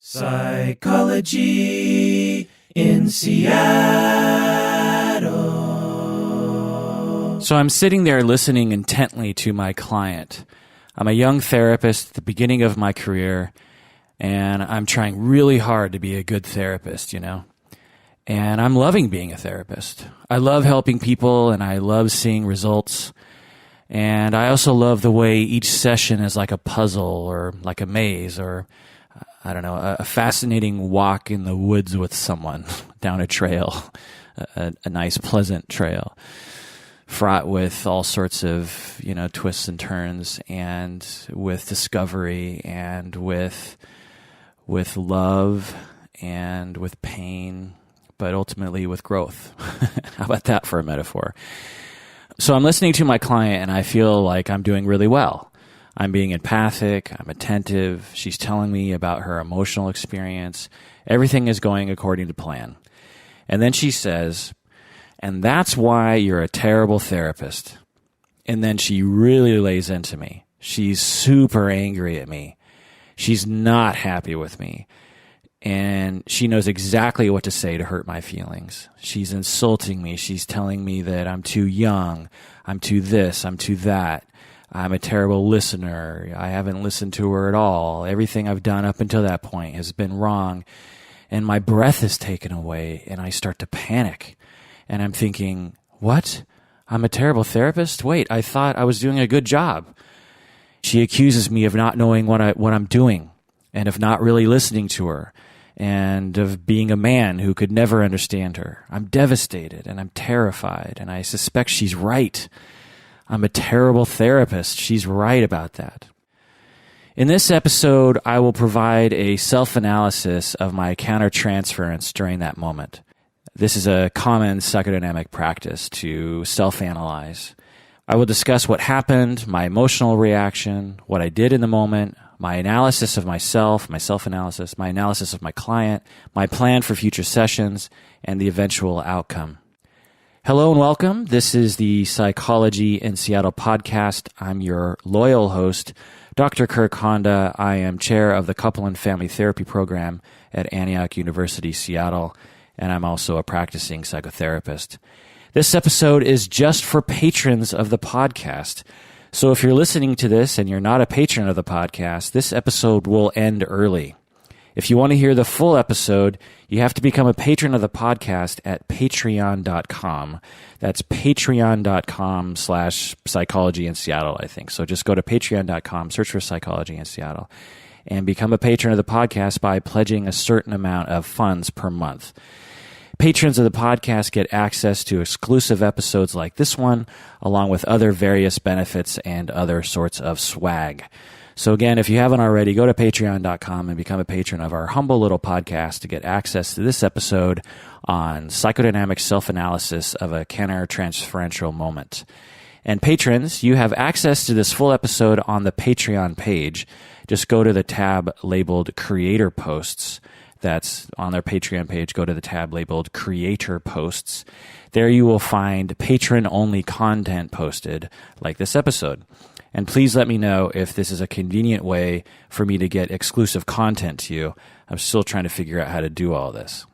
Psychology in Seattle. So I'm sitting there listening intently to my client. I'm a young therapist at the beginning of my career, and I'm trying really hard to be a good therapist, And I'm loving being a therapist. I love helping people, and I love seeing results. And I also love the way each session is like a puzzle or like a maze or, I don't know, a fascinating walk in the woods with someone down a trail, a nice, pleasant trail, fraught with all sorts of, twists and turns, and with discovery, and with love, and with pain, but ultimately with growth. How about that for a metaphor? So I'm listening to my client, and I feel like I'm doing really well. I'm being empathic, I'm attentive, she's telling me about her emotional experience. Everything is going according to plan. And then she says, and that's why you're a terrible therapist. And then she really lays into me. She's super angry at me. She's not happy with me. And she knows exactly what to say to hurt my feelings. She's insulting me. She's telling me that I'm too young, I'm too this, I'm too that. I'm a terrible listener. I haven't listened to her at all. Everything I've done up until that point has been wrong. And my breath is taken away, and I start to panic. And I'm thinking, what? I'm a terrible therapist? Wait, I thought I was doing a good job. She accuses me of not knowing what I'm doing, and of not really listening to her, and of being a man who could never understand her. I'm devastated, and I'm terrified, and I suspect she's right. I'm a terrible therapist. She's right about that. In this episode, I will provide a self-analysis of my countertransference during that moment. This is a common psychodynamic practice to self-analyze. I will discuss what happened, my emotional reaction, what I did in the moment, my analysis of myself, my self-analysis, my analysis of my client, my plan for future sessions, and the eventual outcome. Hello and welcome. This is the Psychology in Seattle podcast. I'm your loyal host, Dr. Kirk Honda. I am chair of the Couple and Family Therapy program at Antioch University, Seattle, and I'm also a practicing psychotherapist. This episode is just for patrons of the podcast. So if you're listening to this and you're not a patron of the podcast, this episode will end early. If you want to hear the full episode, you have to become a patron of the podcast at patreon.com. That's patreon.com/psychology in Seattle, I think. So just go to patreon.com, search for Psychology in Seattle, and become a patron of the podcast by pledging a certain amount of funds per month. Patrons of the podcast get access to exclusive episodes like this one, along with other various benefits and other sorts of swag. So again, if you haven't already, go to patreon.com and become a patron of our humble little podcast to get access to this episode on psychodynamic self analysis of a countertransferential moment. And patrons, you have access to this full episode on the Patreon page. Just go to the tab labeled Creator Posts. That's on their Patreon page. Go to the tab labeled Creator Posts. There you will find patron-only content posted, like this episode. And please let me know if this is a convenient way for me to get exclusive content to you. I'm still trying to figure out how to do all this.